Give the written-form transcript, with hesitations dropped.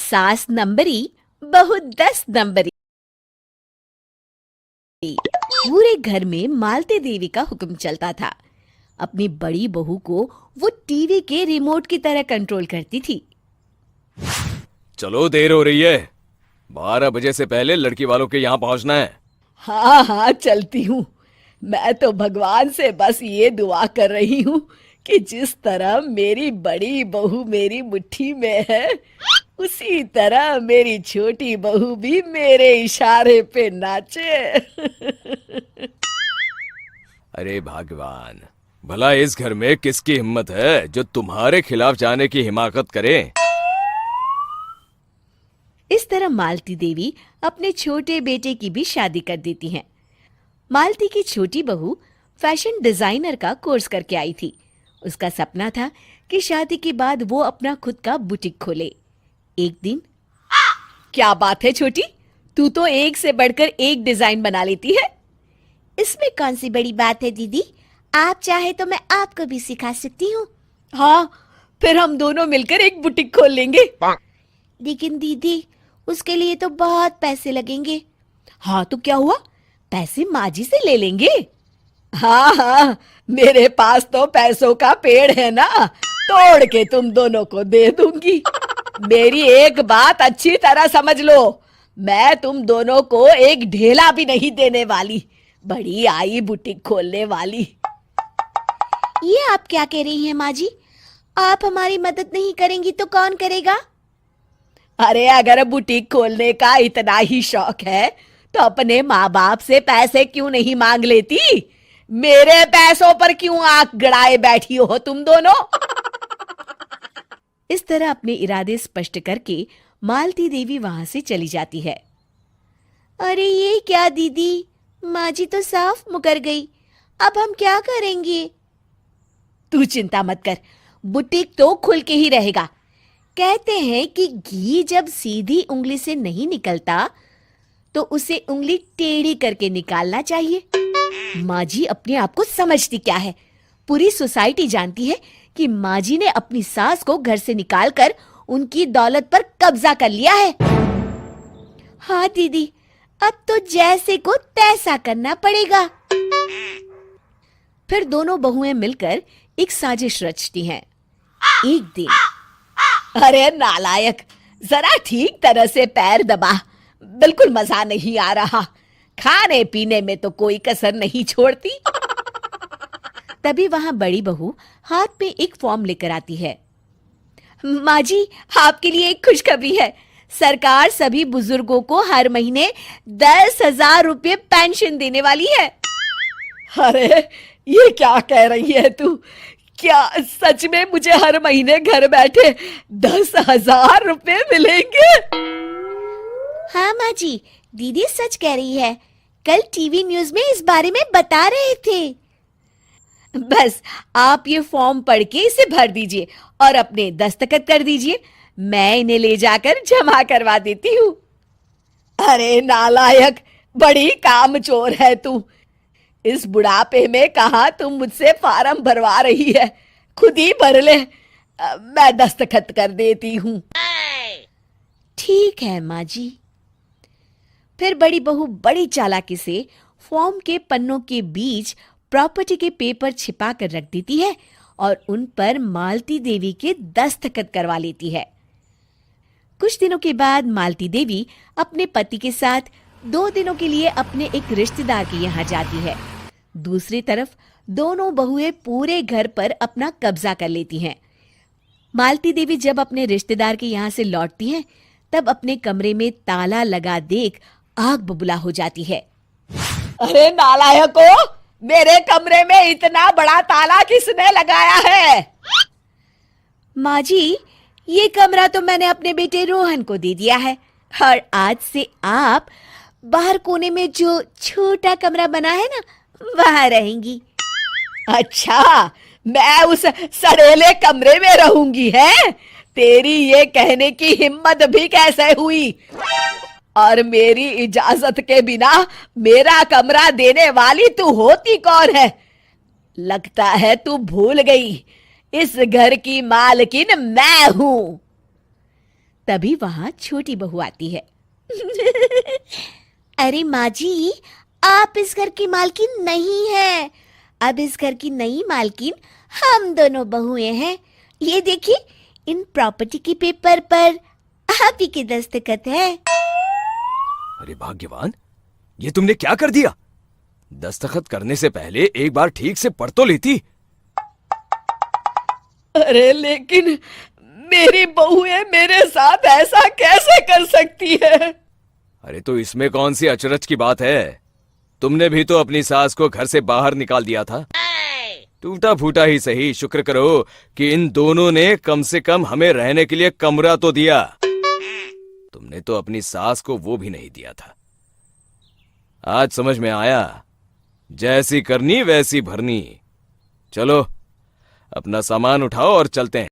सास नंबरी बहू 10 नंबरी। पूरे घर में मालती देवी का हुक्म चलता था। अपनी बड़ी बहू को वो टीवी के रिमोट की तरह कंट्रोल करती थी। चलो, देर हो रही है। 12 बजे से पहले लड़की वालों के यहाँ पहुंचना है। हाँ हाँ, चलती हूँ। मैं तो भगवान से बस ये दुआ कर रही हूँ कि जिस तरह मेरी बड़ी बहू मेरी मुट्ठी में है, उसी तरह मेरी छोटी बहू भी मेरे इशारे पे नाचे। अरे भगवान, भला इस घर में किसकी हिम्मत है जो तुम्हारे खिलाफ जाने की हिमाकत करे। इस तरह मालती देवी अपने छोटे बेटे की भी शादी कर देती हैं। मालती की छोटी बहू फैशन डिजाइनर का कोर्स करके आई थी। उसका सपना था कि शादी के बाद वो अपना खुद का बुटीक खोले। एक दिन, क्या बात है छोटी, तू तो एक से बढ़कर एक डिजाइन बना लेती है। इसमें कौन सी बड़ी बात है दीदी? आप चाहे तो मैं आपको भी सिखा सकती हूँ। हाँ, फिर हम दोनों मिलकर एक बुटीक खोल लेंगे। लेकिन दीदी, उसके लिए तो बहुत पैसे लगेंगे। हाँ तो क्या हुआ, पैसे माँ जी से ले लेंगे। हाँ हाँ, मेरे पास तो पैसों का पेड़ है ना, तोड़ के तुम दोनों को दे दूंगी। मेरी एक बात अच्छी तरह समझ लो, मैं तुम दोनों को एक ढेला भी नहीं देने वाली। बड़ी आई बुटीक खोलने वाली। ये आप क्या कह रही हैं माँ जी? आप हमारी मदद नहीं करेंगी तो कौन करेगा? अरे अगर बुटीक खोलने का इतना ही शौक है तो अपने माँ बाप से पैसे क्यों नहीं मांग लेती? मेरे पैसों पर क्यों आंख गड़ाए बैठी हो तुम दोनों? इस तरह अपने इरादे स्पष्ट करके मालती देवी वहां से चली जाती है। अरे ये क्या दीदी, माँ जी तो साफ मुकर गई। अब हम क्या करेंगे? तू चिंता मत कर, बुटीक तो खुल के ही रहेगा। कहते हैं कि घी जब सीधी उंगली से नहीं निकलता तो उसे उंगली टेढ़ी करके निकालना चाहिए। माँ जी अपने आप को समझती क्या है? पूरी सोसाइटी जानती है कि माँ जी ने अपनी सास को घर से निकालकर उनकी दौलत पर कब्जा कर लिया है। हाँ दीदी, अब तो जैसे को तैसा करना पड़ेगा। फिर दोनों बहुएं मिलकर एक साजिश रचती हैं। एक दिन, अरे नालायक, जरा ठीक तरह से पैर दबा, बिल्कुल मजा नहीं आ रहा। खाने पीने में तो कोई कसर नहीं छोड़ती। तभी वहां बड़ी बहू हाथ में एक फॉर्म लेकर आती है। माँ जी, आपके लिए एक खुशखबरी है। सरकार सभी बुजुर्गों को हर महीने 10,000 रुपये पेंशन देने वाली है। अरे ये क्या कह रही है तू? क्या सच में मुझे हर महीने घर बैठे 10,000 रुपये मिलेंगे? हाँ माँ जी, दीदी सच कह रही है। कल टीवी न्यूज में इस बारे में बता रहे थे। बस आप ये फॉर्म पढ़ के इसे भर दीजिए और अपने दस्तखत कर दीजिए। मैं इन्हें ले जाकर जमा करवा देती हूँ। अरे नालायक, बड़ी कामचोर है तू। इस बुढ़ापे में कहाँ तुम मुझसे फार्म भरवा रही है? खुद ही भर ले, मैं दस्तखत कर देती हूँ। ठीक है माँ जी। फिर बड़ी बहू बड़ी चालाकी से फॉर्म के पन्नों के बीच प्रॉपर्टी के पेपर छिपा कर रख देती है और उन पर मालती देवी के दस्तखत करवा लेती है। कुछ दिनों के बाद मालती देवी अपने पति के साथ 2 दिनों के लिए अपने एक रिश्तेदार के यहाँ जाती है। दूसरी तरफ दोनों बहुएं पूरे घर पर अपना कब्जा कर लेती हैं। मालती देवी जब अपने रिश्तेदार के यहाँ से लौटती हैं, तब अपने कमरे में ताला लगा देख आग बबूला हो जाती है। अरे नालायको, मेरे कमरे में इतना बड़ा ताला किसने लगाया है? माँ जी, ये कमरा तो मैंने अपने बेटे रोहन को दे दिया है और आज से आप बाहर कोने में जो छोटा कमरा बना है ना, वहां रहेंगी। अच्छा, मैं उस सड़ेले कमरे में रहूंगी है? तेरी ये कहने की हिम्मत भी कैसे हुई? और मेरी इजाजत के बिना मेरा कमरा देने वाली तू होती कौन है? लगता है तू भूल गई, इस घर की मालकिन मैं हूं। तभी वहां छोटी बहू आती है। अरे माँ जी, आप इस घर की मालकिन नहीं है। अब इस घर की नई मालकिन हम दोनों बहुएं हैं। ये देखिए, इन प्रॉपर्टी के पेपर पर आप ही के दस्तखत है। अरे भाग्यवान, ये तुमने क्या कर दिया? दस्तखत करने से पहले एक बार ठीक से पढ़ तो लेती। अरे लेकिन मेरी बहुएं मेरे साथ ऐसा कैसे कर सकती है? अरे तो इसमें कौन सी अचरज की बात है? तुमने भी तो अपनी सास को घर से बाहर निकाल दिया था। टूटा फूटा ही सही, शुक्र करो कि इन दोनों ने कम से कम हमें रहने के लिए कमरा तो दिया। तुमने तो अपनी सास को वो भी नहीं दिया था। आज समझ में आया, जैसी करनी वैसी भरनी। चलो, अपना सामान उठाओ और चलते हैं।